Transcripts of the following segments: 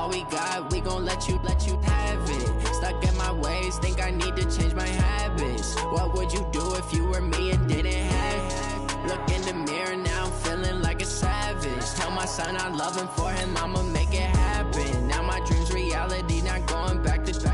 All we got, we gon' let you have it. Stuck in my ways, think I need to change my habits. What would you do if you were me and didn't have? Look in the mirror now, I'm feeling like a savage. Tell my son I love him, for him I'ma make it happen. Now my dream's reality, not going back to.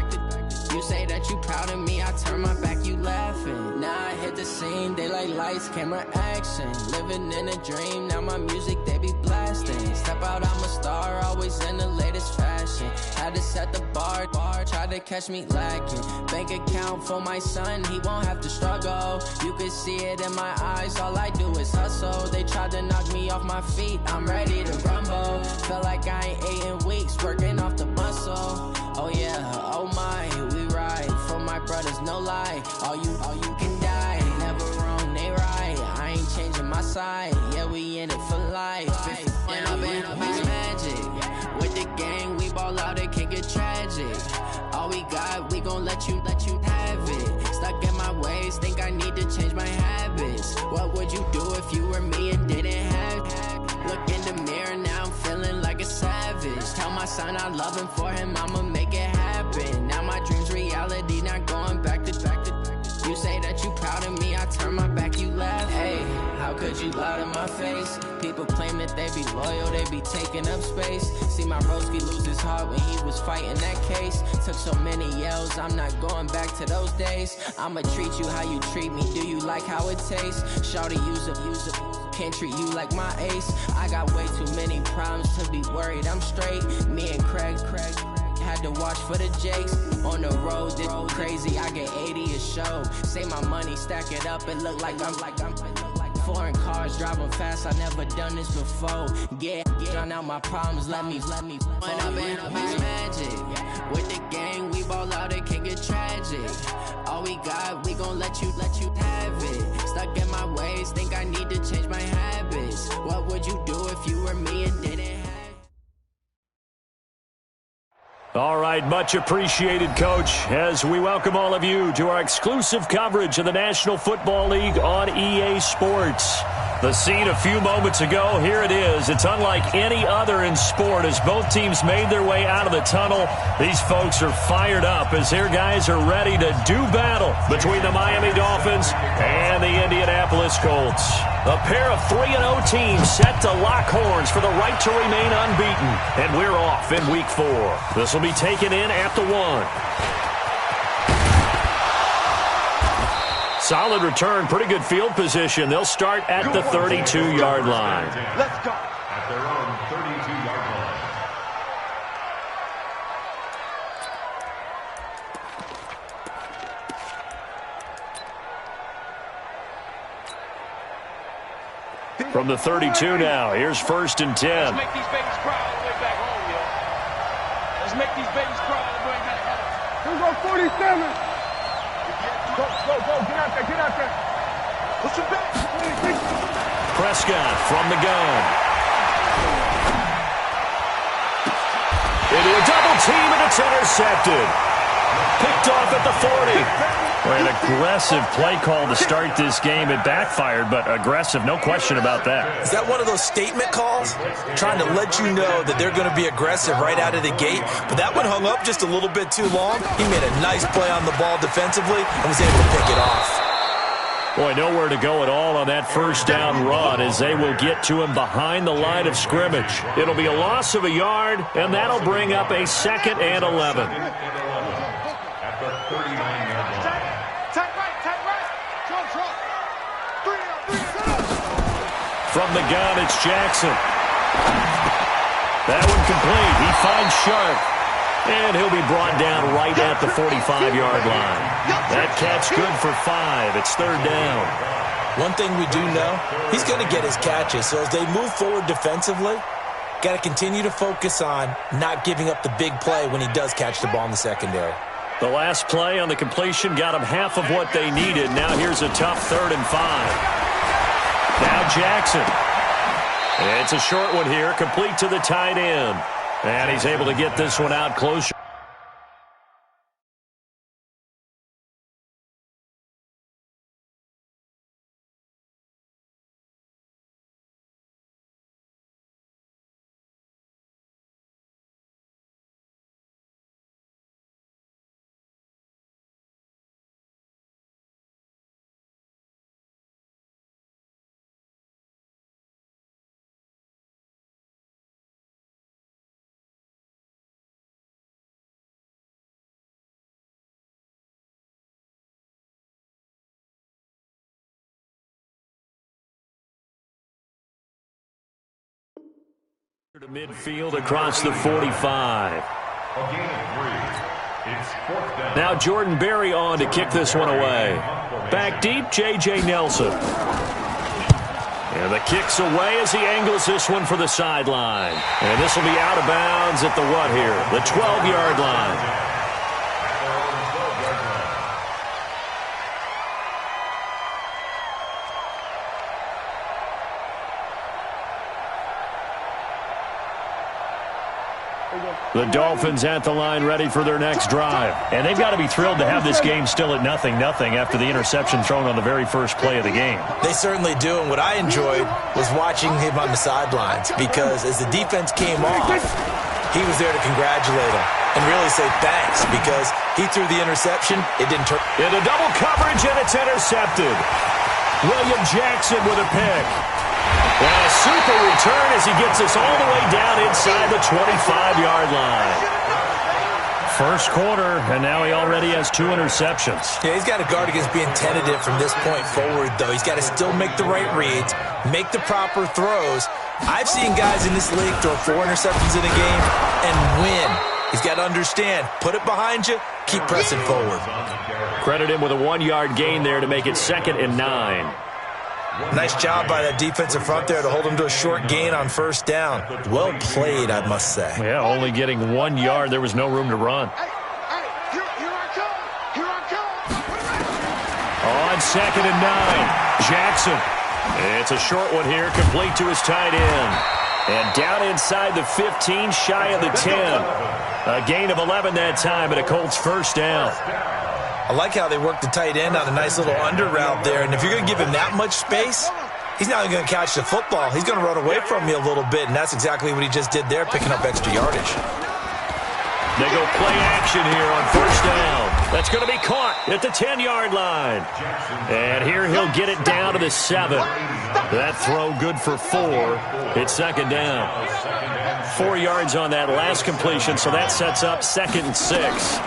You say that you proud of me, I turn my back, you laughing. Now I hit the scene, they like lights, camera, action. Living in a dream, now my music they be blasting. Step out, I'm a star, always in the latest fashion. Had to set the bar, try to catch me lacking. Bank account for my son, he won't have to struggle. You can see it in my eyes, all I do is hustle. They tried to knock me off my feet, I'm ready to rumble. Feel like I ain't ate in weeks, working off the muscle. Oh yeah, oh my, we ride for my brothers, no lie. All you can die, never wrong, they right. I ain't changing my side, yeah, we in it for life. And I've been magic with the gang, we ball out, it can get tragic. All we got, we gon' let you have it. Stuck in my ways, think I need to change my habits. What would you do if you were me and didn't have? Look in the mirror now, I'm feeling like a savage. Tell my son I love him, for him I'ma make it happen. Now my dream's reality, not going back to. You say that you proud of me, I turn my back, you laugh. Hey, how could you lie to my face? People claim that they be loyal, they be taking up space. See my broski lose his heart when he was fighting that case. Took so many yells, I'm not going back to those days. I'ma treat you how you treat me, do you like how it tastes? Shawty, use up, can't treat you like my ace. I got way too many problems to be worried, I'm straight. Me and Craig had to watch for the Jakes. On the road, this crazy, I get 80 a show. Say my money, stack it up, it look like I'm foreign cars, driving fast, I never done this before. Get drown out my problems, let me When I've been magic with the gang, we ball out, it can get tragic. All we got, we gon' let you have it. Stuck in my ways, think I need to change my habits. What would you do if you were me and didn't have? All right, much appreciated, Coach, as we welcome all of you to our exclusive coverage of the National Football League on EA Sports. The scene a few moments ago, here it is. It's unlike any other in sport as both teams made their way out of the tunnel. These folks are fired up as their guys are ready to do battle between the Miami Dolphins and the Indianapolis Colts. A pair of 3-0 teams set to lock horns for the right to remain unbeaten. And we're off in Week 4. This will be taken in at the 1. Solid return, pretty good field position. They'll start at the 32-yard line. Let's go. At their own 32-yard line. From the 32 now, here's 1st and 10. Let's make these babies cry all the way back home, yo. Let's make these babies cry all the way back home. Here we go, 47. Go, get out there. Push it back. Prescott from the gun. Into a double team, and it's intercepted. Picked off at the 40. Well, an aggressive play call to start this game. It backfired, but aggressive, no question about that. Is that one of those statement calls? Trying to let you know that they're going to be aggressive right out of the gate, but that one hung up just a little bit too long. He made a nice play on the ball defensively and was able to pick it off. Boy, nowhere to go at all on that first down run as they will get to him behind the line of scrimmage. It'll be a loss of a yard, and that'll bring up a 2nd and 11. At the 39-yard line. From the gun, it's Jackson. That one complete. He finds Sharp. And he'll be brought down right at the 45-yard line. That catch good for 5. It's 3rd down. One thing we do know, he's going to get his catches. So as they move forward defensively, got to continue to focus on not giving up the big play when he does catch the ball in the secondary. The last play on the completion got them half of what they needed. Now here's a tough 3rd and 5. Now Jackson. It's a short one here, complete to the tight end. And he's able to get this one out closer. To midfield across the 45. A gain of 3. It's 4th down. Now Jordan Berry on to kick this one away. Back deep, J.J. Nelson. And the kick's away as he angles this one for the sideline. And this will be out of bounds at the what here? The 12-yard line. The Dolphins at the line ready for their next drive. And they've got to be thrilled to have this game still at 0-0 after the interception thrown on the very first play of the game. They certainly do, and what I enjoyed was watching him on the sidelines because as the defense came off, he was there to congratulate him and really say thanks because he threw the interception. It didn't turn. Into double coverage, and it's intercepted. William Jackson with a pick. And a super return as he gets us all the way down inside the 25-yard line. First quarter, and now he already has 2 interceptions. Yeah, he's got to guard against being tentative from this point forward, though. He's got to still make the right reads, make the proper throws. I've seen guys in this league throw 4 interceptions in a game and win. He's got to understand, put it behind you, keep pressing forward. Credit him with a 1-yard gain there to make it 2nd and 9. Nice job by that defensive front there to hold him to a short gain on first down. Well played, I must say. Yeah, only getting 1 yard. There was no room to run. Here I come. Here I come. On 2nd and 9, Jackson. It's a short one here, complete to his tight end. And down inside the 15, shy of the 10. A gain of 11 that time, and a Colts first down. I like how they work the tight end on a nice little under route there. And if you're going to give him that much space, he's not going to catch the football. He's going to run away from you a little bit, and that's exactly what he just did there, picking up extra yardage. They go play action here on first down. That's going to be caught at the 10-yard line. And here he'll get it down to the 7. That throw good for 4. It's 2nd down. 4 yards on that last completion, so that sets up 2nd and 6.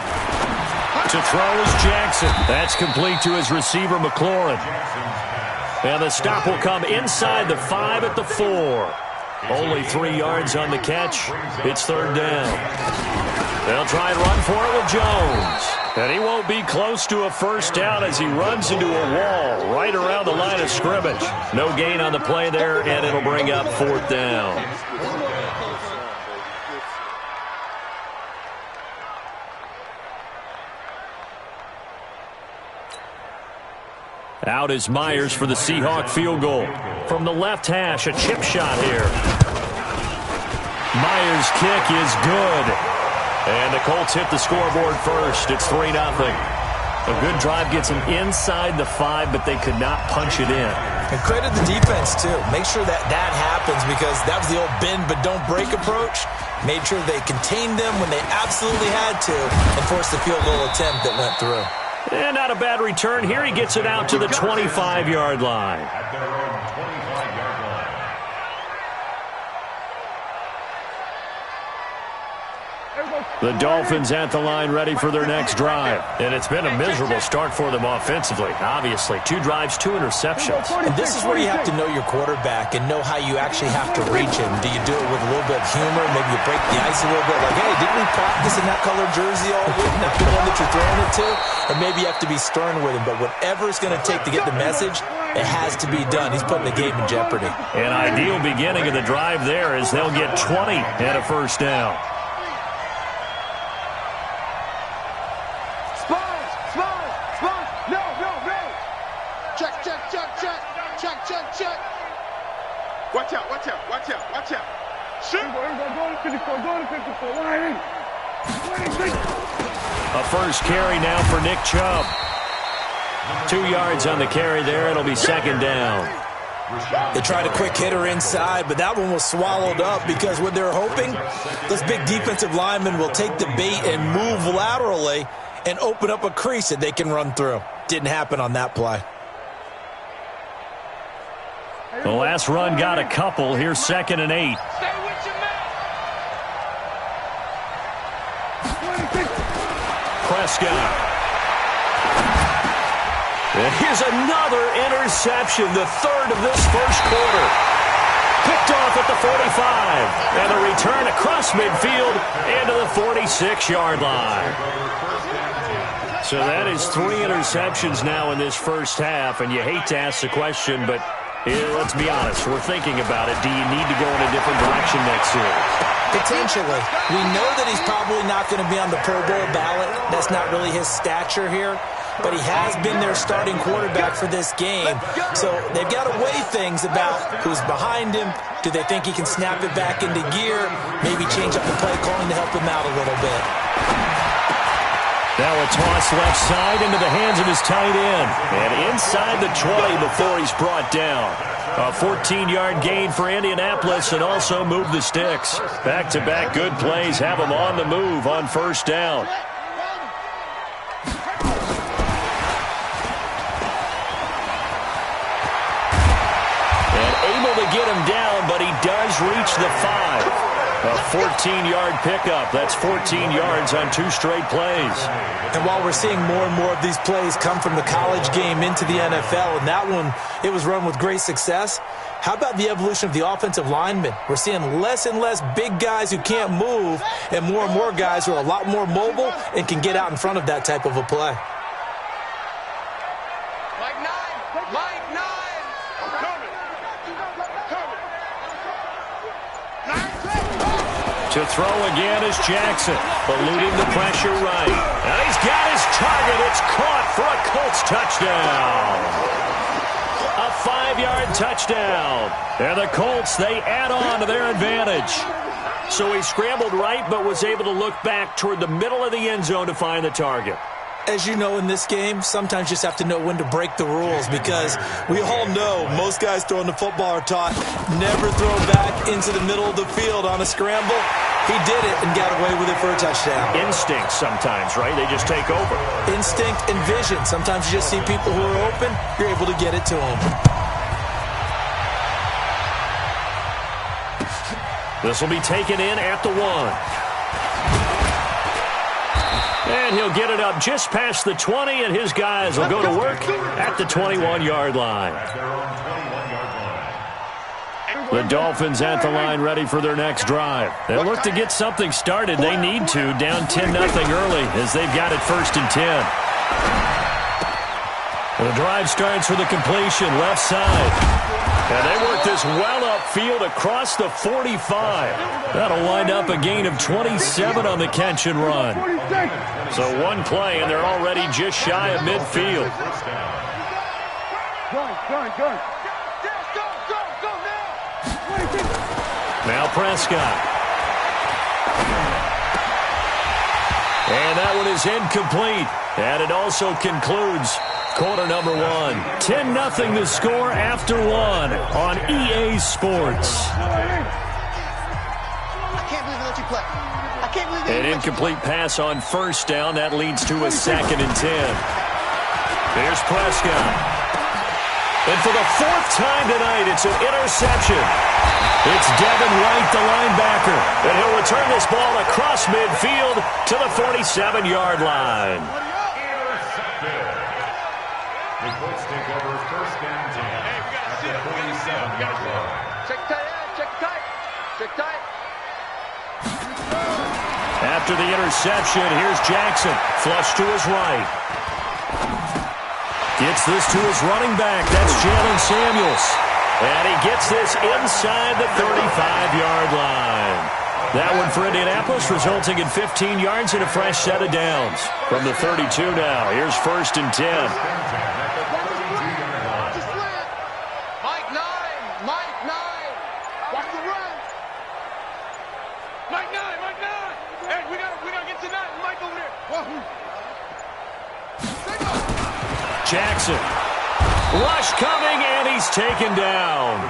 To throw is Jackson. That's complete to his receiver, McLaurin. And the stop will come inside the 5 at the 4. Only 3 yards on the catch. It's 3rd down. They'll try and run for it with Jones. And he won't be close to a first down as he runs into a wall right around the line of scrimmage. No gain on the play there, and it'll bring up 4th down. Out is Myers for the Seahawk field goal. From the left hash, a chip shot here. Myers' kick is good. And the Colts hit the scoreboard first. It's 3-0. A good drive gets them inside the 5, but they could not punch it in. And credit the defense, too. Make sure that happens because that was the old bend but don't break approach. Made sure they contained them when they absolutely had to and forced the field goal attempt that went through. And not a bad return. Here he gets it out to the 25-yard line. At their own 25-yard line. The Dolphins at the line ready for their next drive. And it's been a miserable start for them offensively. Obviously, 2 drives, 2 interceptions. And this is where you have to know your quarterback and know how you actually have to reach him. Do you do it with a little bit of humor? Maybe you break the ice a little bit. Like, hey, didn't we practice in that color jersey all week? Not the one that you're throwing it to? Or maybe you have to be stern with him. But whatever it's going to take to get the message, it has to be done. He's putting the game in jeopardy. An ideal beginning of the drive there as they'll get 20 and a first down. Watch out. Shoot. A first carry now for Nick Chubb. 2 yards on the carry there. It'll be 2nd down. They tried a quick hitter inside, but that one was swallowed up because what they're hoping, those big defensive linemen will take the bait and move laterally and open up a crease that they can run through. Didn't happen on that play. The last run got a couple. Here's 2nd and 8. Prescott. And here's another interception, the 3rd of this first quarter. picked off at the 45. And the return across midfield into the 46-yard line. So that is 3 interceptions now in this first half, and you hate to ask the question, but let's be honest, we're thinking about it. Do you need to go in a different direction next series? Potentially. We know that he's probably not going to be on the Pro Bowl ballot. That's not really his stature here. But he has been their starting quarterback for this game. So they've got to weigh things about who's behind him. Do they think he can snap it back into gear? Maybe change up the play calling to help him out a little bit. Now a toss left side into the hands of his tight end. And inside the 20 before he's brought down. A 14-yard gain for Indianapolis and also move the sticks. Back-to-back good plays have them on the move on first down. And able to get him down, but he does reach the 5. A 14-yard pickup. That's 14 yards on 2 straight plays. And while we're seeing more and more of these plays come from the college game into the NFL, and that one, it was run with great success, how about the evolution of the offensive linemen? We're seeing less and less big guys who can't move and more guys who are a lot more mobile and can get out in front of that type of a play. To throw again is Jackson, eluding the pressure right. And he's got his target. It's caught for a Colts touchdown. A 5-yard touchdown. And the Colts, they add on to their advantage. So he scrambled right, but was able to look back toward the middle of the end zone to find the target. As you know in this game, sometimes you just have to know when to break the rules because we all know most guys throwing the football are taught never throw back into the middle of the field on a scramble. He did it and got away with it for a touchdown. Instinct sometimes, right? They just take over. Instinct and vision. Sometimes you just see people who are open, you're able to get it to them. This will be taken in at the 1. And he'll get it up just past the 20, and his guys will go to work at the 21-yard line. The Dolphins at the line ready for their next drive. They'll look to get something started. They need to, down 10-0 early as they've got it 1st and 10. The drive starts with a completion left side. And they work this well upfield across the 45. That'll wind up a gain of 27 on the catch and run. So one play, and they're already just shy of midfield. Now Prescott. And that one is incomplete. And it also concludes quarter number 1. 10-0 the score after 1 on EA Sports. I can't believe they let you play. I can't believe they An incomplete pass on first down. That leads to a 2nd and 10. Here's Prescott. And for the 4th time tonight, it's an interception. It's Devin White, the linebacker. And he'll return this ball across midfield to the 47-yard line. The Colts take over 1st and 10. Hey, we got to see it. Check tight, check tight. Check tight. After the interception, here's Jackson. Flush to his right. Gets this to his running back. That's Jalen Samuels. And he gets this inside the 35-yard line. That one for Indianapolis, resulting in 15 yards and a fresh set of downs. From the 32 now, here's 1st and 10. Jackson. Rush coming, and he's taken down.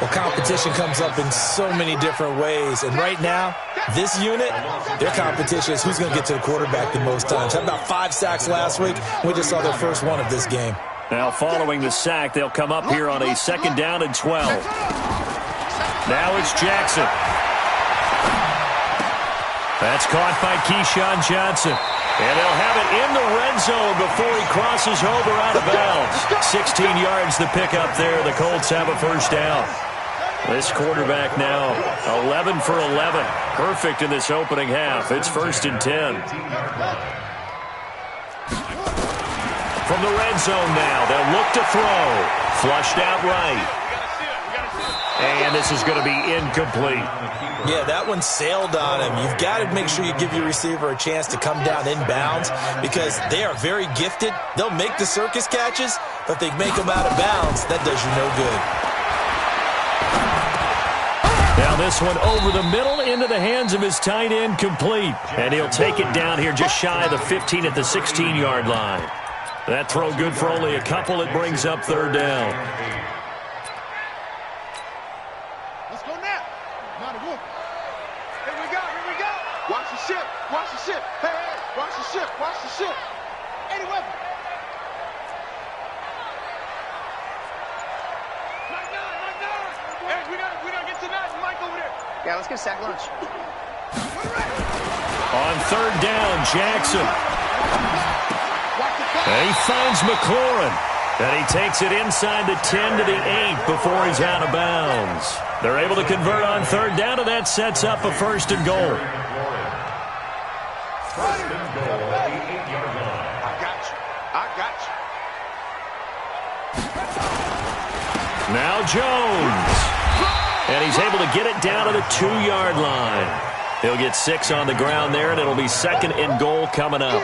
Well, competition comes up in so many different ways. And right now, this unit, their competition is who's going to get to the quarterback the most times. How about 5 sacks last week? We just saw their first one of this game. Now, following the sack, they'll come up here on a 2nd down and 12. Now it's Jackson. That's caught by Keyshawn Johnson. And they'll have it in the red zone before he crosses over out of bounds. 16 yards the pickup there. The Colts have a 1st down. This quarterback now 11 for 11. Perfect in this opening half. It's 1st and 10. From the red zone now, they'll look to throw. Flushed out right. And this is going to be incomplete. Yeah, that one sailed on him. You've got to make sure you give your receiver a chance to come down inbounds because they are very gifted. They'll make the circus catches, but if they make them out of bounds, that does you no good. Now this one over the middle into the hands of his tight end, complete. And he'll take it down here just shy of the 15 at the 16-yard line. That throw good for only a couple. It brings up 3rd down. Let's go now. Not a whoop. Here we go. Here we go. Watch the ship. Watch the ship. Hey, hey. Watch the ship. Watch the ship. Any weapon. Hey, we gotta get to that. Mike over there. Yeah, let's get a sack lunch. On 3rd down, Jackson. And he finds McLaurin. And he takes it inside the 10 to the 8 before he's out of bounds. They're able to convert on 3rd down, and that sets up a 1st and goal. I got you. Now Jones. And he's able to get it down to the 2-yard line. He'll get 6 on the ground there, and it'll be 2nd and goal coming up.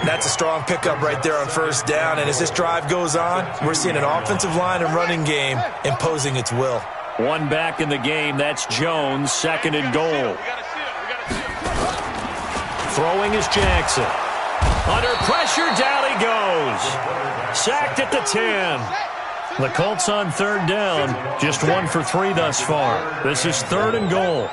That's a strong pickup right there on 1st down, and as this drive goes on, we're seeing an offensive line and running game imposing its will. One back in the game, that's Jones, 2nd and goal. Throwing is Jackson. Under pressure, down he goes. Sacked at the 10. The Colts on 3rd down, just 1 for 3 thus far. This is 3rd and goal.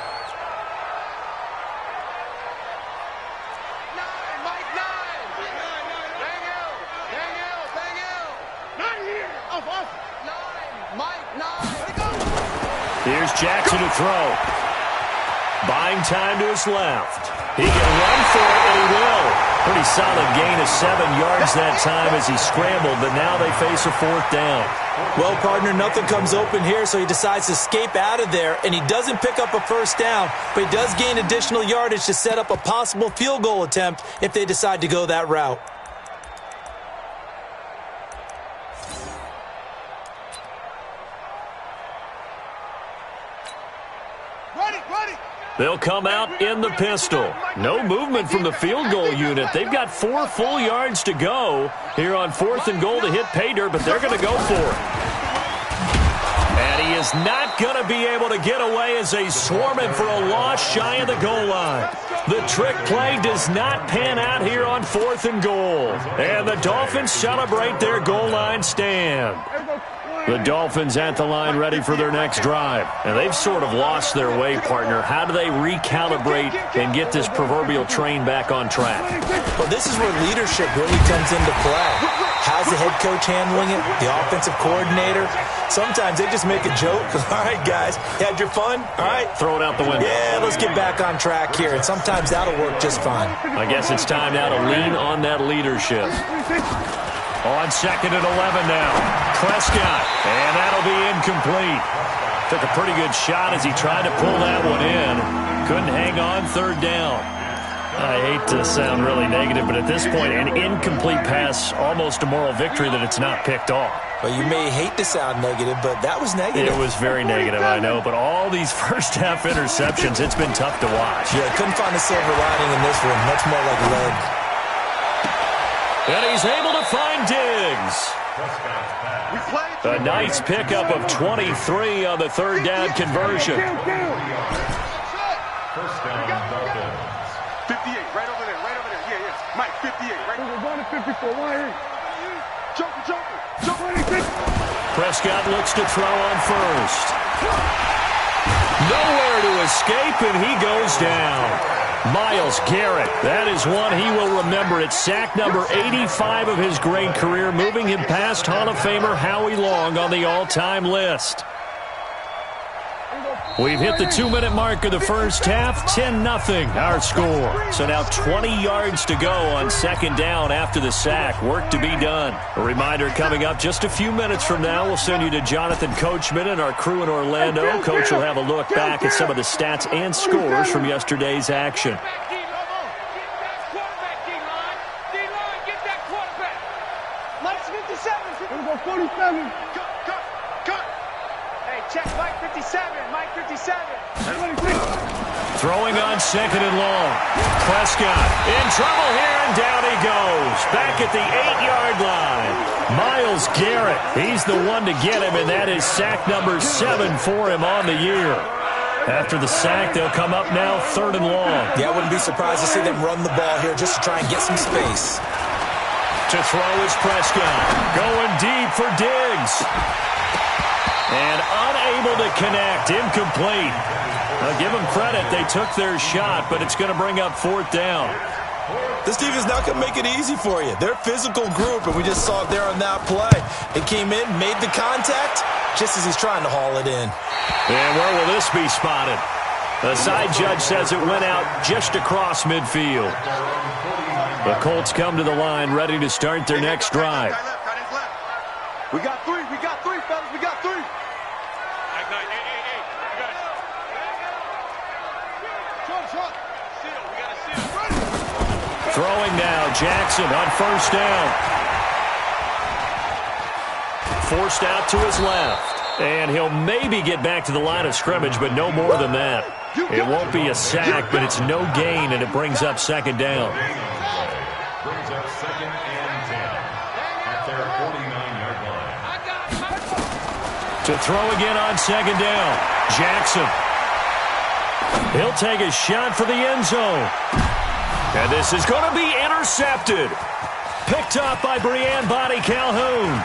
Here's Jackson to throw. Buying time to his left. He can run for it, and he will. Pretty solid gain of 7 yards that time as he scrambled, but now they face a 4th down. Well, partner, nothing comes open here, so he decides to escape out of there, and he doesn't pick up a 1st down, but he does gain additional yardage to set up a possible field goal attempt if they decide to go that route. They'll come out in the pistol. No movement from the field goal unit. They've got 4 full yards to go here on 4th and goal to hit pay dirt, but they're going to go for it. And he is not going to be able to get away as they swarm him for a loss shy of the goal line. The trick play does not pan out here on 4th and goal. And the Dolphins celebrate their goal line stand. The Dolphins at the line ready for their next drive. And they've sort of lost their way, partner. How do they recalibrate and get this proverbial train back on track? Well, this is where leadership really comes into play. How's the head coach handling it? The offensive coordinator? Sometimes they just make a joke. All right, guys, you had your fun? All right. Throw it out the window. Yeah, let's get back on track here. And sometimes that'll work just fine. I guess it's time now to lean on that leadership. On 2nd and 11 now. Prescott, and that'll be incomplete. Took a pretty good shot as he tried to pull that one in. Couldn't hang on 3rd down. I hate to sound really negative, but at this point, an incomplete pass, almost a moral victory that it's not picked off. Well, you may hate to sound negative, but that was negative. It was very negative, I know, but all these first-half interceptions, it's been tough to watch. Yeah, couldn't find a silver lining in this one. Much more like lead. And he's able to find Diggs. A nice pickup of 23 on the 3rd down conversion. 58, right over there. Yeah. Mike, 58, right over there. 54, Joker. Prescott looks to throw on 1st. Nowhere to escape, and he goes down. Myles Garrett, that is one he will remember. It's sack number 85 of his great career, moving him past Hall of Famer Howie Long on the all-time list. We've hit the 2-minute mark of the first half, 10-0 our score. So now 20 yards to go on second down after the sack. Work to be done. A reminder coming up just a few minutes from now, we'll send you to Jonathan Coachman and our crew in Orlando. Coach will have a look back at some of the stats and scores from yesterday's action. Mike's 57. Here we go, 47. Cut. Hey, check Mike 57. Mike 57. Throwing on second and long. Prescott in trouble here, and down he goes. Back at the 8-yard line. Myles Garrett, he's the one to get him, and that is sack number 7 for him on the year. After the sack, they'll come up now third and long. Yeah, I wouldn't be surprised to see them run the ball here just to try and get some space. To throw is Prescott. Going deep for Diggs. And unable to connect. Incomplete. Now give them credit. They took their shot, but it's going to bring up fourth down. This defense not going to make it easy for you. They're a physical group, and we just saw it there on that play. It came in, made the contact, just as he's trying to haul it in. And where will this be spotted? The side judge says it went out just across midfield. The Colts come to the line ready to start their next drive. We got three, fellas. We got three. Short. Seal, we got a seal. Throwing now, Jackson on first down. Forced out to his left. And he'll maybe get back to the line of scrimmage, but no more than that. It won't be a sack, but it's no gain, and it brings up second down. Brings up second and 10 at their 49-yard line. To throw again on second down, Jackson. He'll take a shot for the end zone. And this is going to be intercepted. Picked up by Breanne Body Calhoun.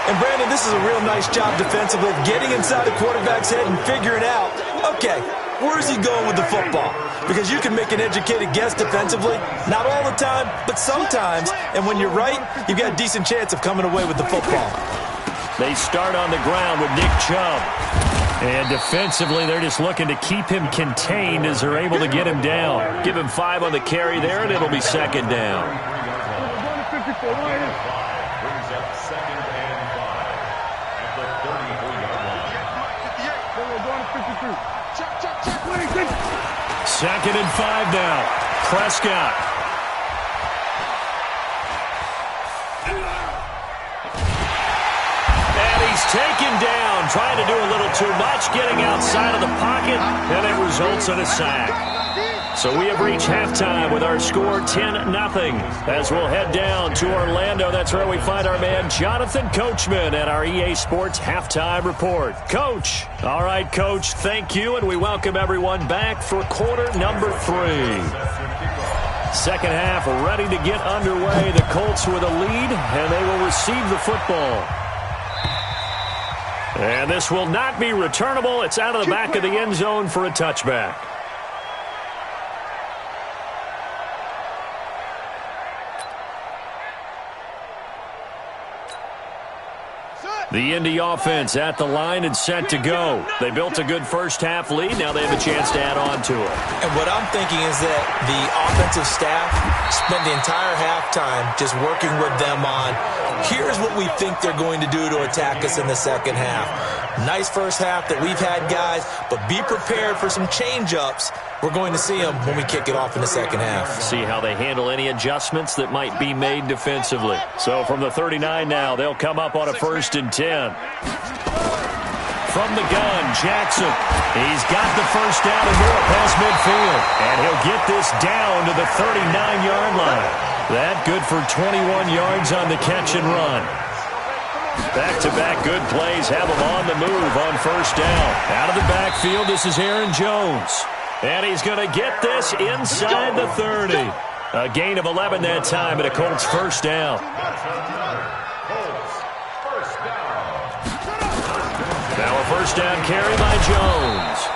And, Brandon, this is a real nice job defensively of getting inside the quarterback's head and figuring out, okay, where's he going with the football? Because you can make an educated guess defensively. Not all the time, but sometimes. And when you're right, you've got a decent chance of coming away with the football. They start on the ground with Nick Chubb. And defensively, they're just looking to keep him contained as they're able to get him down. Give him 5 on the carry there, and it'll be second down. Brings up second and 5 at the 34-yard line. Second and 5 now. Prescott. And he's taken down, trying to do a little too much, getting outside of the pocket, and it results in a sack. So we have reached halftime with our score 10-0 as we'll head down to Orlando. That's where we find our man Jonathan Coachman at our EA Sports Halftime Report. Coach. All right, Coach, thank you, and we welcome everyone back for quarter number 3. Second half ready to get underway. The Colts with a lead, and they will receive the football. And this will not be returnable. It's out of the back of the end zone for a touchback. The Indy offense at the line and set to go. They built a good first half lead. Now they have a chance to add on to it. And what I'm thinking is that the offensive staff spent the entire halftime just working with them on, here's what we think they're going to do to attack us in the second half. Nice first half that we've had, guys, but be prepared for some change-ups. We're going to see them when we kick it off in the second half. See how they handle any adjustments that might be made defensively. So from the 39 now, they'll come up on a 1st and 10. From the gun, Jackson. He's got the first down and more past midfield. And he'll get this down to the 39-yard line. That good for 21 yards on the catch and run. Back-to-back good plays have him on the move on first down. Out of the backfield, this is Aaron Jones. And he's going to get this inside the 30. A gain of 11 that time, and a Colts first down. Now a first down carry by Jones.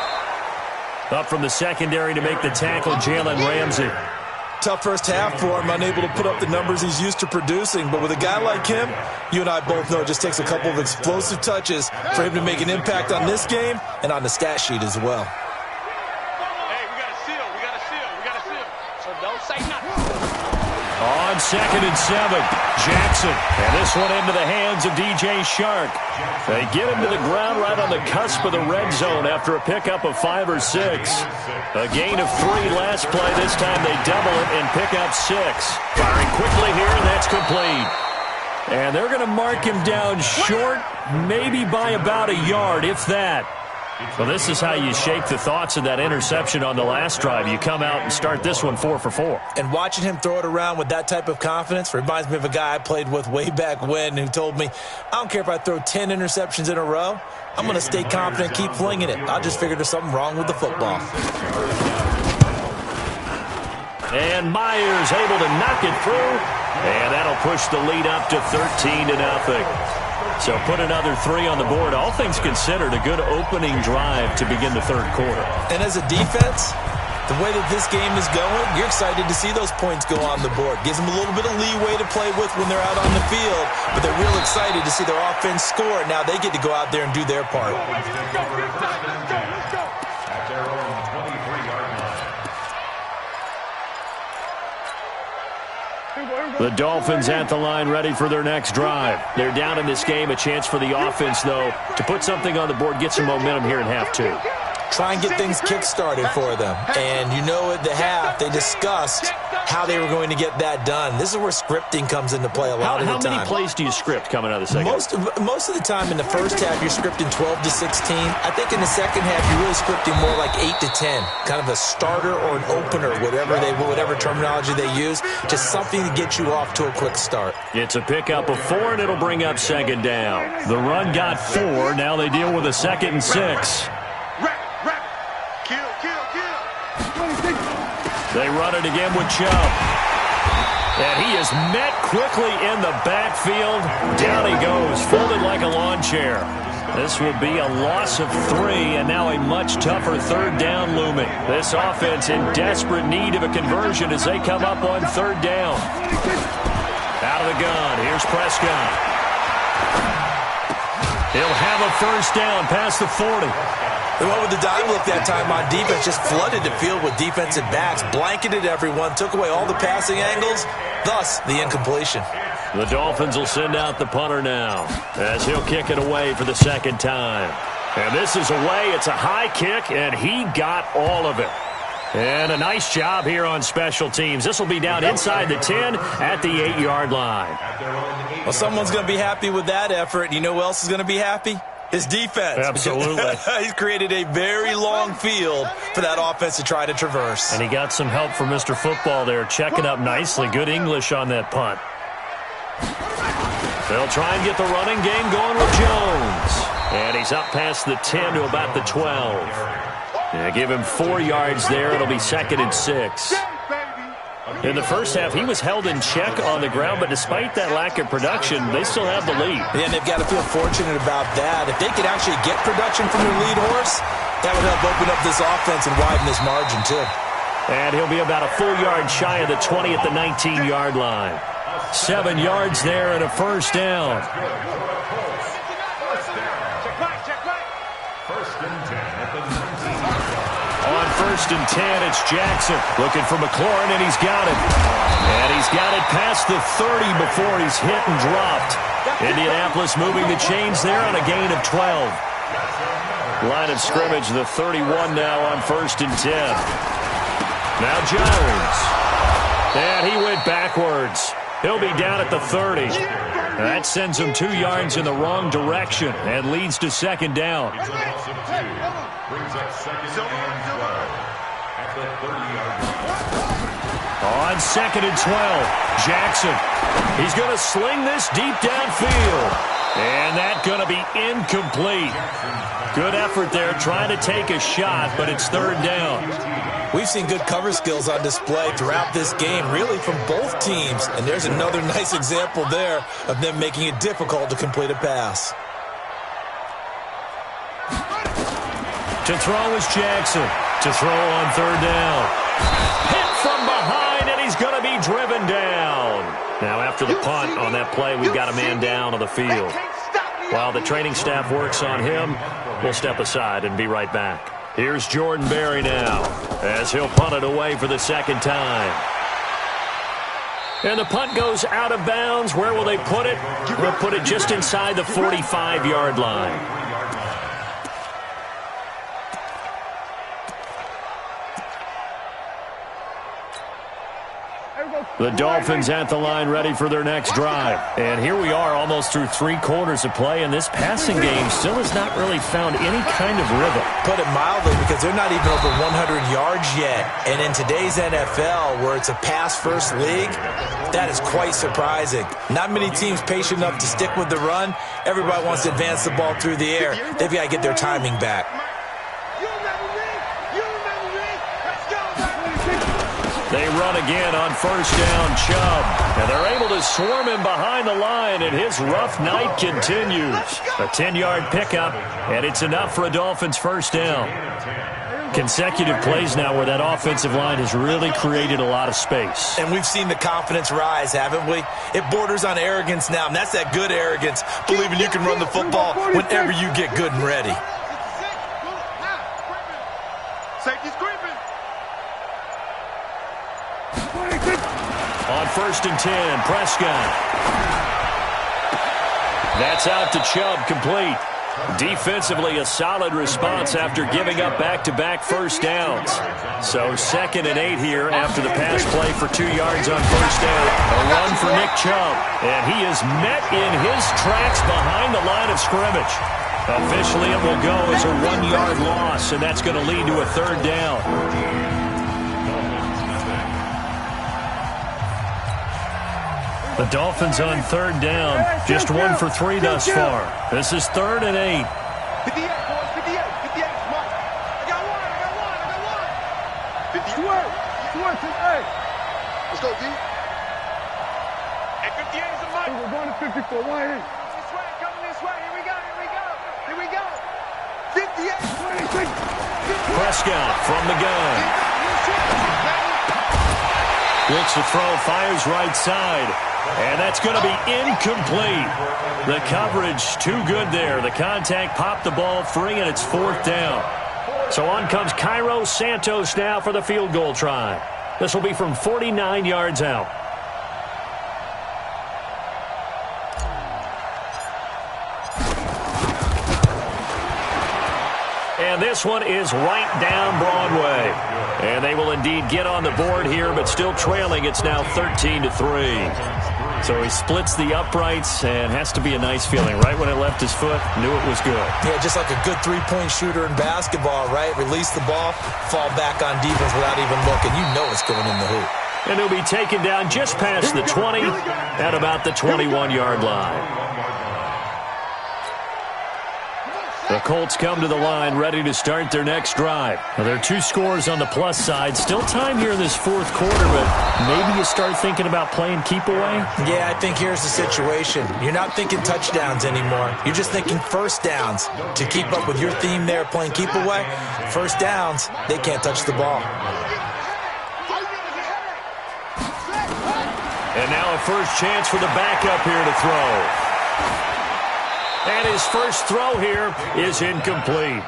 Up from the secondary to make the tackle, Jalen Ramsey. Tough first half for him, unable to put up the numbers he's used to producing. But with a guy like him, you and I both know it just takes a couple of explosive touches for him to make an impact on this game and on the stat sheet as well. Hey, we got a seal. We got a seal. We got a seal. So don't say nothing. On 2nd and 7, Jackson. And this one into the hands of DJ Shark. They get him to the ground right on the cusp of the red zone after a pickup of 5 or 6. A gain of 3 last play. This time they double it and pick up 6. Firing quickly here, and that's complete. And they're going to mark him down short, maybe by about a yard, if that. Well, this is how you shake the thoughts of that interception on the last drive. You come out and start this one 4 for 4. And watching him throw it around with that type of confidence reminds me of a guy I played with way back when who told me, I don't care if I throw 10 interceptions in a row. I'm going to stay confident, keep flinging it. I just figured there's something wrong with the football. And Myers able to knock it through. And that'll push the lead up to 13-0. So put another 3 on the board. All things considered, a good opening drive to begin the third quarter. And as a defense, the way that this game is going, you're excited to see those points go on the board. Gives them a little bit of leeway to play with when they're out on the field, but they're real excited to see their offense score. Now they get to go out there and do their part. The Dolphins at the line ready for their next drive. They're down in this game. A chance for the offense, though, to put something on the board, get some momentum here in half 2. Try and get things kick-started for them. And you know at the half, they discussed how they were going to get that done. This is where scripting comes into play a lot of the time. How many plays do you script coming out of the second? Most of the time in the first half, you're scripting 12 to 16. I think in the second half, you're really scripting more like 8 to 10. Kind of a starter or an opener, whatever terminology they use. Just something to get you off to a quick start. It's a pickup of 4, and it'll bring up 2nd down. The run got 4. Now they deal with a 2nd and 6. They run it again with Chubb. And he is met quickly in the backfield. Down he goes, folded like a lawn chair. This will be a loss of 3, and now a much tougher 3rd down looming. This offense in desperate need of a conversion as they come up on 3rd down. Out of the gun, here's Prescott. He'll have a 1st down past the 40. They went with the dime look that time on defense, just flooded the field with defensive backs, blanketed everyone, took away all the passing angles, thus the incompletion. The Dolphins will send out the punter now as he'll kick it away for the 2nd time. And this is away. It's a high kick, and he got all of it. And a nice job here on special teams. This will be down inside the 10 at the 8-yard line. Well, someone's going to be happy with that effort. You know who else is going to be happy? His defense. Absolutely. He's created a very long field for that offense to try to traverse. And he got some help from Mr. Football there, checking up nicely. Good English on that punt. They'll try and get the running game going with Jones. And he's up past the 10 to about the 12. Yeah, give him 4 yards there. It'll be 2nd and 6. In the first half, he was held in check on the ground, but despite that lack of production, they still have the lead. Yeah, and they've got to feel fortunate about that. If they could actually get production from their lead horse, that would help open up this offense and widen this margin, too. And he'll be about a full yard shy of the 20 at the 19-yard line. 7 yards there and a 1st down. On 1st and 10, it's Jackson looking for McLaurin, and he's got it. And he's got it past the 30 before he's hit and dropped. Indianapolis moving the chains there on a gain of 12. Line of scrimmage, the 31 now on 1st and 10. Now Jones. And he went backwards. He'll be down at the 30. That sends him 2 yards in the wrong direction and leads to 2nd down. On 2nd and 12, Jackson. He's going to sling this deep downfield. And that's going to be incomplete. Good effort there trying to take a shot, but it's 3rd down. We've seen good cover skills on display throughout this game, really from both teams. And there's another nice example there of them making it difficult to complete a pass. To throw is Jackson. To throw on third down. Hit from behind, and he's going to be driven down. Now, after the punt on that play, we've got a man down on the field. While the training staff works on him, we'll step aside and be right back. Here's Jordan Berry now, as he'll punt it away for the second time. And the punt goes out of bounds. Where will they put it? They'll put it just inside the 45-yard line. The Dolphins at the line ready for their next drive. And here we are almost through 3 quarters of play, and this passing game still has not really found any kind of rhythm. Put it mildly, because they're not even over 100 yards yet. And in today's NFL, where it's a pass-first league, that is quite surprising. Not many teams patient enough to stick with the run. Everybody wants to advance the ball through the air. They've got to get their timing back. They run again on first down, Chubb. And they're able to swarm him behind the line, and his rough night continues. A 10-yard pickup, and it's enough for a Dolphins first down. Consecutive plays now where that offensive line has really created a lot of space. And we've seen the confidence rise, haven't we? It borders on arrogance now, and that's that good arrogance, believing you can run the football whenever you get good and ready. Safety's creeping. On first and 10, Prescott. That's out to Chubb, complete. Defensively, a solid response after giving up back-to-back first downs. So 2nd and 8 here after the pass play for 2 yards on first down. A run for Nick Chubb. And he is met in his tracks behind the line of scrimmage. Officially, it will go as a 1-yard loss, and that's going to lead to a 3rd down. The Dolphins on 3rd down, just 1 for 3 thus far. This is 3rd and 8. 58, boys, 58, 58, smart. I got one. 58. Let's go, D. Hey, 58 is a mic. We're going to 54, 1 This way, coming this way. Here we go, here we go. Here we go. 58, 26. Prescott from the gun. Looks to throw, fires right side. And that's going to be incomplete. The coverage too good there. The contact popped the ball free, and it's 4th down. So on comes Cairo Santos now for the field goal try. This will be from 49 yards out. And this one is right down Broadway. And they will indeed get on the board here, but still trailing. It's now 13-3. So he splits the uprights, and has to be a nice feeling. Right when it left his foot, knew it was good. Yeah, just like a good 3-point shooter in basketball, right? Release the ball, fall back on defense without even looking. You know it's going in the hoop. And he'll be taken down just past the 20 at about the 21-yard line. The Colts come to the line ready to start their next drive. Now, there are 2 scores on the plus side. Still time here in this 4th quarter, but maybe you start thinking about playing keep away? Yeah, I think here's the situation. You're not thinking touchdowns anymore. You're just thinking first downs. To keep up with your theme there, playing keep away, first downs, they can't touch the ball. And now a first chance for the backup here to throw. And his first throw here is incomplete.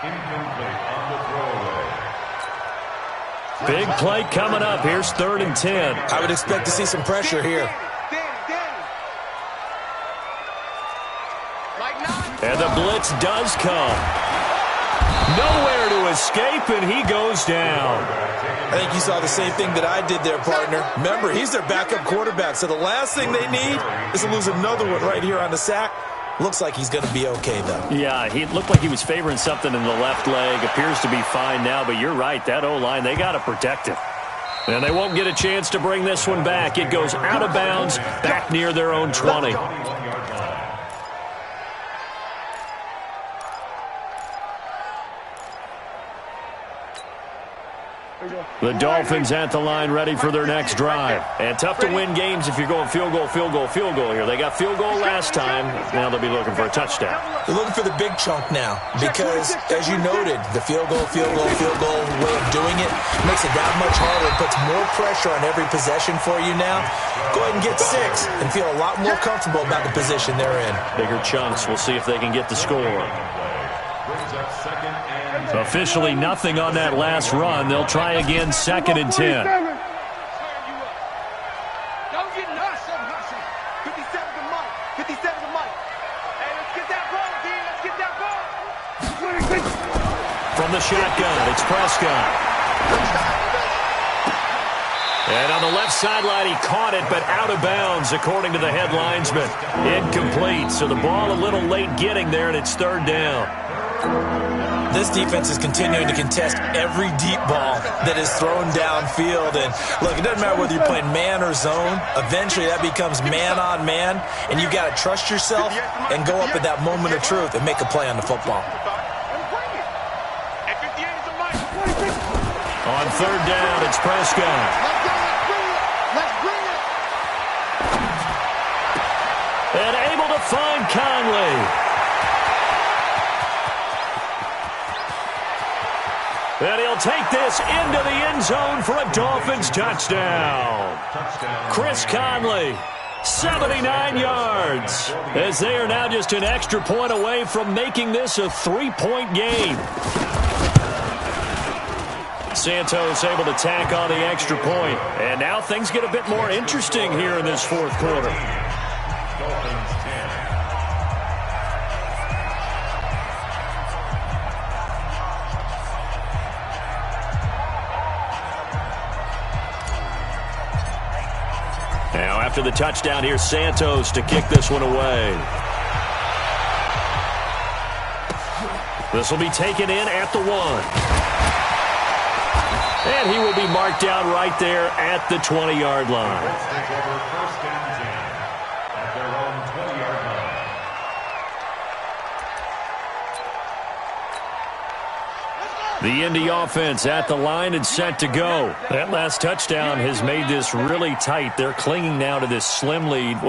Big play coming up. Here's 3rd and 10. I would expect to see some pressure here. And the blitz does come. Nowhere to escape, and he goes down. I think you saw the same thing that I did there, partner. Remember, he's their backup quarterback, so the last thing they need is to lose another one right here on the sack. Looks like he's going to be okay, though. Yeah, he looked like he was favoring something in the left leg. Appears to be fine now, but you're right. That O-line, they got to protect him. And they won't get a chance to bring this one back. It goes out of bounds, back near their own 20. The Dolphins at the line ready for their next drive. And tough to win games if you're going field goal here. They got field goal last time. Now they'll be looking for a touchdown. They're looking for the big chunk now because, as you noted, the field goal way of doing it makes it that much harder and puts more pressure on every possession for you now. Go ahead and get 6 and feel a lot more comfortable about the position they're in. Bigger chunks. We'll see if they can get the score. Officially nothing on that last run. They'll try again, 2nd and 10. Don't get hustle. 57 to Mike. 57 to Mike. Hey, let's get that ball, D. Let's get that ball. From the shotgun, it's Prescott. And on the left sideline, he caught it, but out of bounds, according to the head linesman. Incomplete, so the ball a little late getting there, and it's 3rd down. This defense is continuing to contest every deep ball that is thrown downfield. And, look, it doesn't matter whether you're playing man or zone. Eventually, that becomes man-on-man, and you've got to trust yourself and go up at that moment of truth and make a play on the football. On 3rd down, it's Prescott. Let's bring it. And able to find Conley. And he'll take this into the end zone for a Dolphins touchdown. Chris Conley, 79 yards, as they are now just an extra point away from making this a 3-point game. Santos able to tack on the extra point. And now things get a bit more interesting here in this 4th quarter. Now after the touchdown, here's Santos to kick this one away. This will be taken in at the 1. And he will be marked down right there at the 20-yard line. Let's take over 1st and 10 at their own 20-yard line. The Indy offense at the line and set to go. That last touchdown has made this really tight. They're clinging now to this slim lead.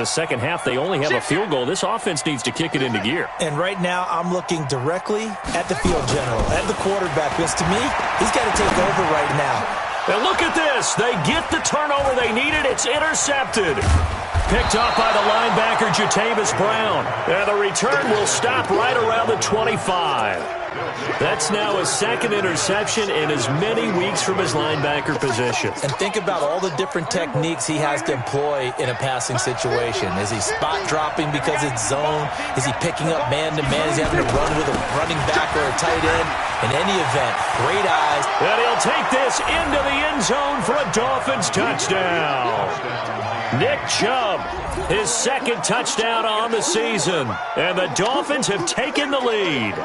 Second half, they only have a field goal. This offense needs to kick it into gear. And right now, I'm looking directly at the field general, at the quarterback, because to me, he's got to take over right now. And look at this. They get the turnover they needed. It's intercepted. Picked up by the linebacker, Jatavis Brown. And the return will stop right around the 25. That's now his 2nd interception in as many weeks from his linebacker position. And think about all the different techniques he has to employ in a passing situation. Is he spot dropping because it's zone? Is he picking up man-to-man? Is he having to run with a running back or a tight end? In any event, great eyes. And he'll take this into the end zone for a Dolphins touchdown. Nick Chubb, his 2nd touchdown on the season. And the Dolphins have taken the lead.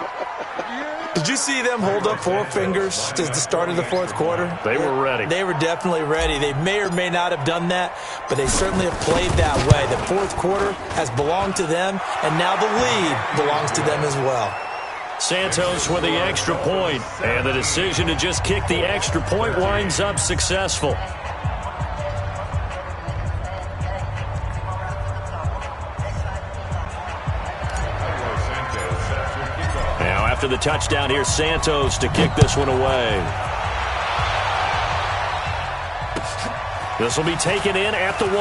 Did you see them hold up 4 fingers at the start of the 4th quarter? They were ready. They were definitely ready. They may or may not have done that, but they certainly have played that way. The 4th quarter has belonged to them, and now the lead belongs to them as well. Santos with the extra point, and the decision to just kick the extra point winds up successful. After the touchdown, here's Santos to kick this one away. This will be taken in at the 1.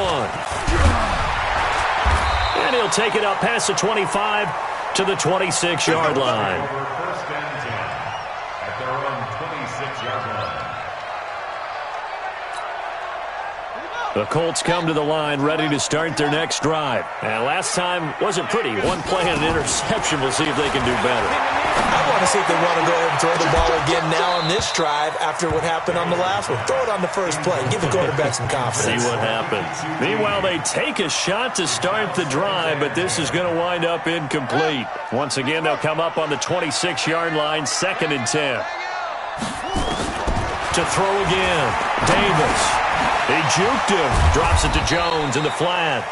And he'll take it up past the 25 to the 26-yard line. 1st and 10 at their own 26-yard line. The Colts come to the line ready to start their next drive. And last time wasn't pretty. One play and an interception. We'll see if they can do better. I want to see if they want to go ahead and throw the ball again now on this drive after what happened on the last one. Throw it on the first play. Give the quarterback some confidence. See what happens. Meanwhile, they take a shot to start the drive, but this is going to wind up incomplete. Once again, they'll come up on the 26-yard line, 2nd and 10. To throw again, Davis. He juked him. Drops it to Jones in the flat.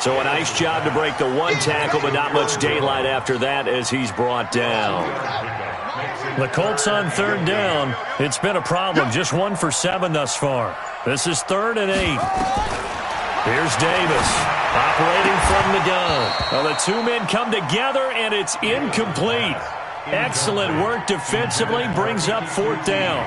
So a nice job to break the one tackle, but not much daylight after that as he's brought down. The Colts on third down. It's been a problem. Just 1 for 7 thus far. This is 3rd and 8. Here's Davis operating from the gun. Well, the two men come together, and it's incomplete. Excellent work defensively. Brings up 4th down.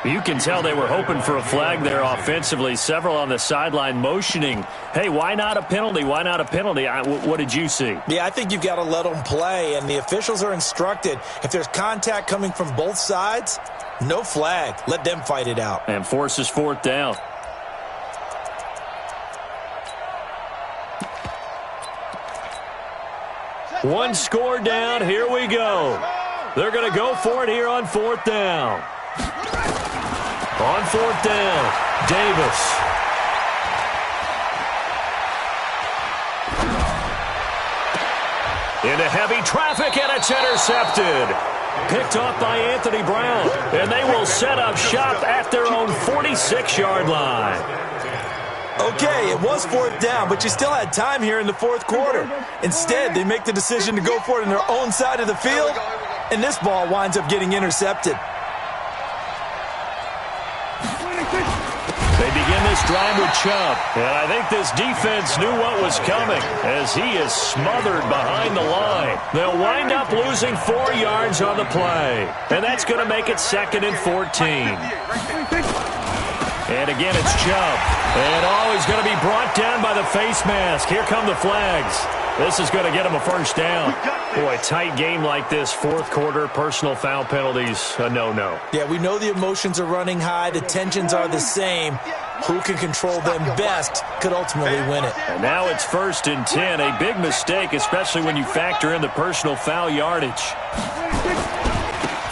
You can tell they were hoping for a flag there offensively. Several on the sideline motioning, hey, why not a penalty? Why not a penalty? What did you see? Yeah, I think you've got to let them play, and the officials are instructed. If there's contact coming from both sides, no flag. Let them fight it out. And forces 4th down. One score down. Here we go. They're going to go for it here on 4th down. On 4th down, Davis. Into heavy traffic, and it's intercepted. Picked off by Anthony Brown, and they will set up shop at their own 46-yard line. Okay, it was 4th down, but you still had time here in the 4th quarter. Instead, they make the decision to go for it on their own side of the field, and this ball winds up getting intercepted. They begin this drive with Chubb, and I think this defense knew what was coming as he is smothered behind the line. They'll wind up losing 4 yards on the play, and that's going to make it 2nd and 14. And again, it's Chubb. And he's going to be brought down by the face mask. Here come the flags. This is going to get him a 1st down. Boy, tight game like this, 4th quarter, personal foul penalties, a no-no. Yeah, we know the emotions are running high. The tensions are the same. Who can control them best could ultimately win it. And now it's 1st and 10. A big mistake, especially when you factor in the personal foul yardage.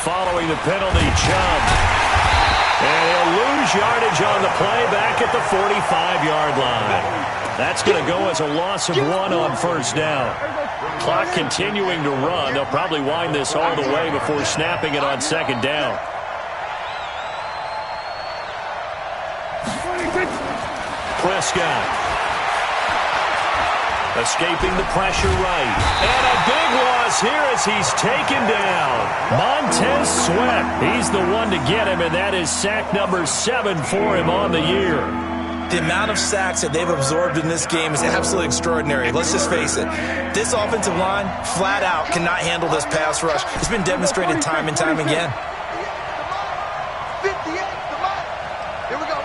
Following the penalty, Chubb. And he'll lose yardage on the play back at the 45-yard line. That's going to go as a loss of 1 on 1st down. Clock continuing to run. They'll probably wind this all the way before snapping it on 2nd down. Prescott. Escaping the pressure right. And a big loss here as he's taken down. Montez Sweat. He's the one to get him, and that is sack number 7 for him on the year. The amount of sacks that they've absorbed in this game is absolutely extraordinary. Let's just face it. This offensive line, flat out, cannot handle this pass rush. It's been demonstrated time and time again. 58, here we go.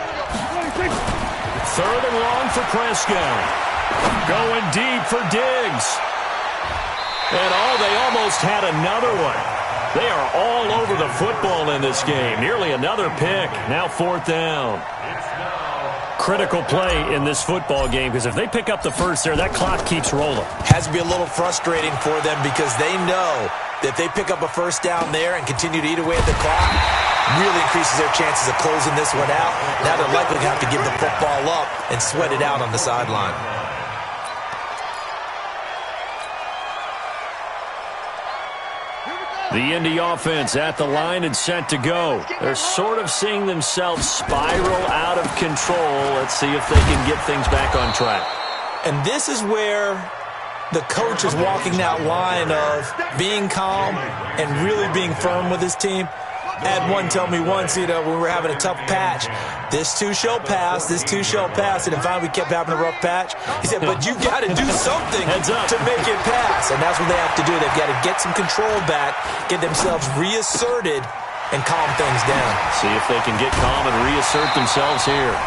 3rd and long for Prescott. Going deep for Diggs. And they almost had another one. They are all over the football in this game. Nearly another pick. Now 4th down. Critical play in this football game because if they pick up the 1st there, that clock keeps rolling. Has to be a little frustrating for them because they know that if they pick up a 1st down there and continue to eat away at the clock, really increases their chances of closing this one out. Now they're likely to have to give the football up and sweat it out on the sideline. The Indy offense at the line and set to go. They're sort of seeing themselves spiral out of control. Let's see if they can get things back on track. And this is where the coach is walking that line of being calm and really being firm with his team. I had one tell me once, when we were having a tough patch, this too shall pass, this too shall pass, and finally we kept having a rough patch. He said, but you got to do something to make it pass, and that's what they have to do. They've got to get some control back, get themselves reasserted, and calm things down. See if they can get calm and reassert themselves here.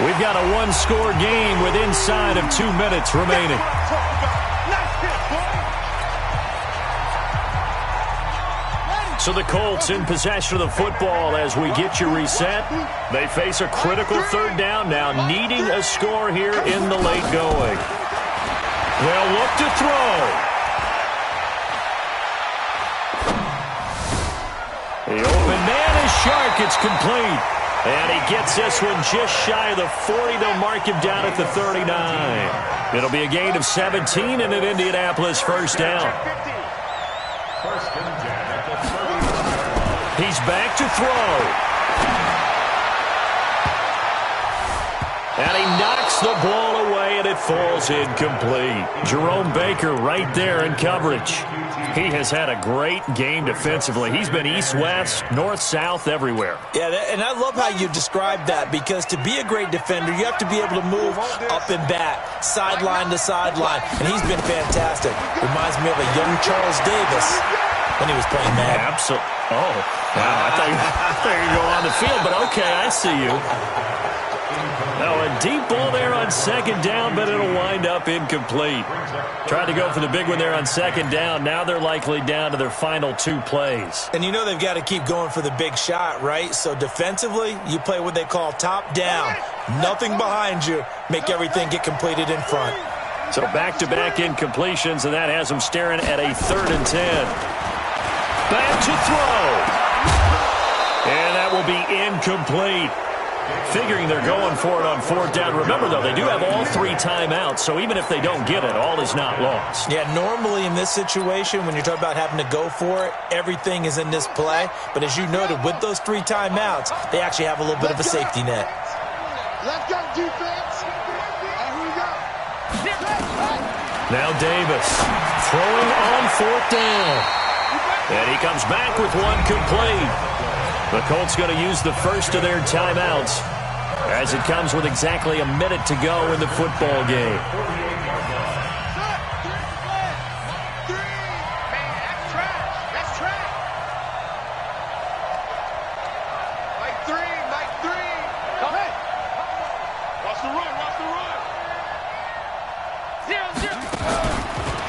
We've got a one-score game with inside of 2 minutes remaining. So the Colts in possession of the football as we get you reset. They face a critical 3rd down now, needing a score here in the late going. They'll look to throw. The open man is Shark. It's complete. And he gets this one just shy of the 40. They'll mark him down at the 39. It'll be a gain of 17 and an Indianapolis 1st down. He's back to throw. And he knocks the ball away, and it falls incomplete. Jerome Baker right there in coverage. He has had a great game defensively. He's been east-west, north-south, everywhere. Yeah, and I love how you described that, because to be a great defender, you have to be able to move up and back, sideline to sideline, and he's been fantastic. Reminds me of a young Charles Davis when he was playing Madden. Absolutely. Oh, wow. I thought you were going on the field, but okay, I see you. Now a deep ball there on second down, but it'll wind up incomplete. Tried to go for the big one there on second down. Now they're likely down to their final 2 plays. And you know they've got to keep going for the big shot, right? So defensively, you play what they call top down. Nothing behind you. Make everything get completed in front. So back-to-back incompletions, and that has them staring at a 3rd and 10. Back to throw. And that will be incomplete. Figuring they're going for it on 4th down. Remember, though, they do have all 3 timeouts, so even if they don't get it, all is not lost. Yeah, normally in this situation, when you're talking about having to go for it, everything is in this play. But as you noted, with those 3 timeouts, they actually have a little bit of a safety net. Let's go, defense. Here we go. Now Davis throwing on 4th down. And he comes back with one complete. The Colts going to use the first of their timeouts as it comes with exactly a minute to go in the football game.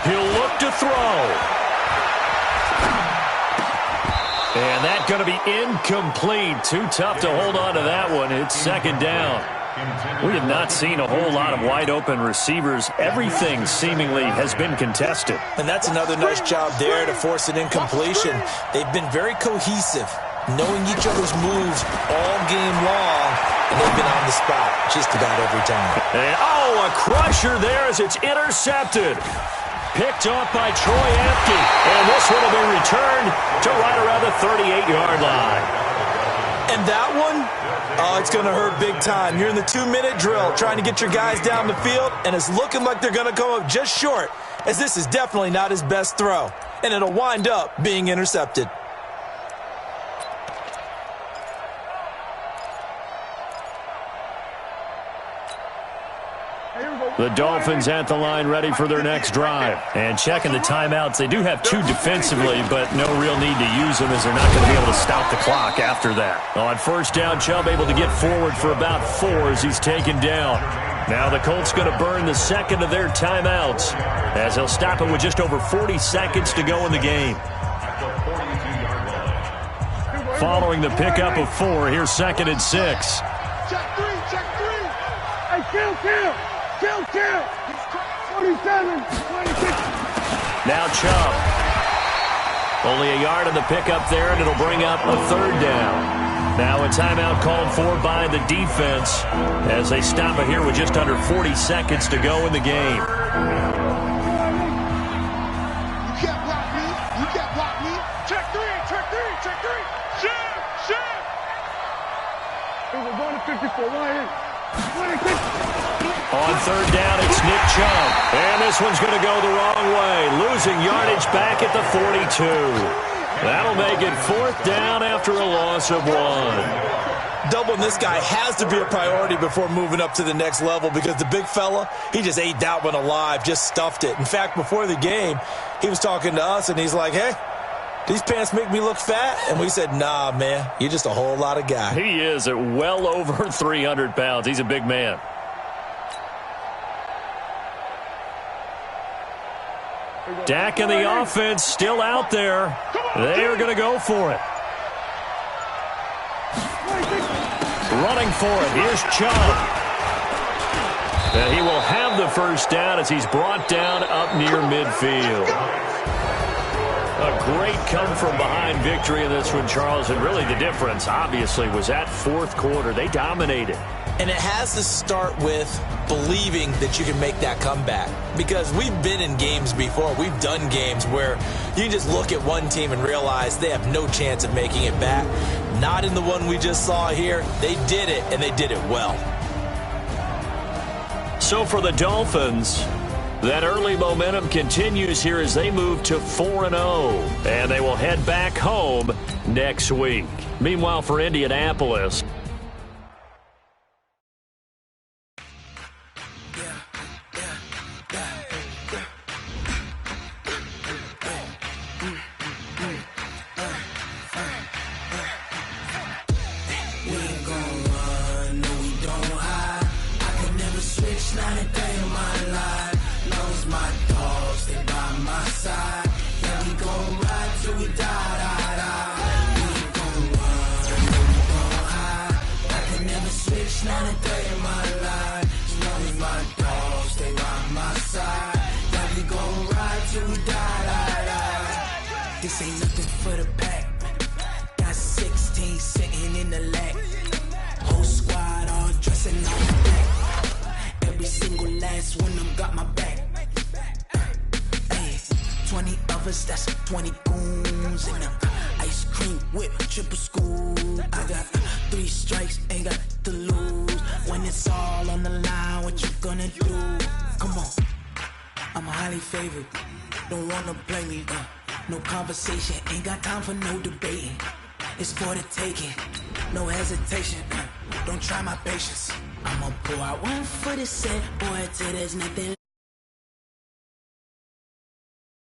He'll look to throw. And that's going to be incomplete. Too tough to hold on to that one. It's 2nd down. We have not seen a whole lot of wide-open receivers. Everything seemingly has been contested. And that's another nice job there to force an incompletion. They've been very cohesive, knowing each other's moves all game long, and they've been on the spot just about every time. And, a crusher there as it's intercepted. Picked off by Troy Apke, and this one will be returned to right around the 38-yard line. And that one, it's going to hurt big time. You're in the 2-minute drill trying to get your guys down the field, and it's looking like they're going to come up just short, as this is definitely not his best throw, and it'll wind up being intercepted. The Dolphins at the line ready for their next drive. And checking the timeouts, they do have 2 defensively, but no real need to use them as they're not going to be able to stop the clock after that. On 1st down, Chubb able to get forward for about 4 as he's taken down. Now the Colts going to burn the 2nd of their timeouts as they'll stop it with just over 40 seconds to go in the game. Following the pickup of 4, here's 2nd and 6. Check 3, check 3. Hey, kill. 47, 26. Now Chubb. Only a yard on the pickup there, and it'll bring up a 3rd down. Now a timeout called for by the defense as they stop it here with just under 40 seconds to go in the game. You can't block me. You can't block me. Check 3, check 3, check 3. Shift. We're going to 54. Right in. 26. On 3rd down, it's Nick Chubb. And this one's going to go the wrong way, losing yardage back at the 42. That'll make it 4th down after a loss of 1. Doubling this guy has to be a priority before moving up to the next level, because the big fella, he just ate that one alive, just stuffed it. In fact, before the game, he was talking to us, and he's like, hey, these pants make me look fat? And we said, nah, man, you're just a whole lot of guy. He is at well over 300 pounds. He's a big man. Dak and the offense still out there. They are going to go for it. Running for it. Here's Chubb. And he will have the 1st down as he's brought down up near midfield. A great come-from-behind victory in this one, Charles. And really the difference, obviously, was that 4th quarter. They dominated. And it has to start with believing that you can make that comeback. Because we've been in games before. We've done games where you just look at one team and realize they have no chance of making it back. Not in the one we just saw here. They did it, and they did it well. So for the Dolphins, that early momentum continues here as they move to 4-0, and they will head back home next week. Meanwhile, for Indianapolis, this ain't nothing for the pack. Got 16 sitting in the lap. Whole squad all dressing on black. Every single last one of them got my back. Hey, 20 of us, that's 20 goons in the ice cream whip, triple school. I got 3 strikes, ain't got to lose. When it's all on the line, what you gonna do? Come on, I'm highly favored. Don't wanna blame me, no conversation, ain't got time for no debating. It's for the taking, no hesitation, don't try my patience. I'ma pull out one for the set, boy, till there's nothing.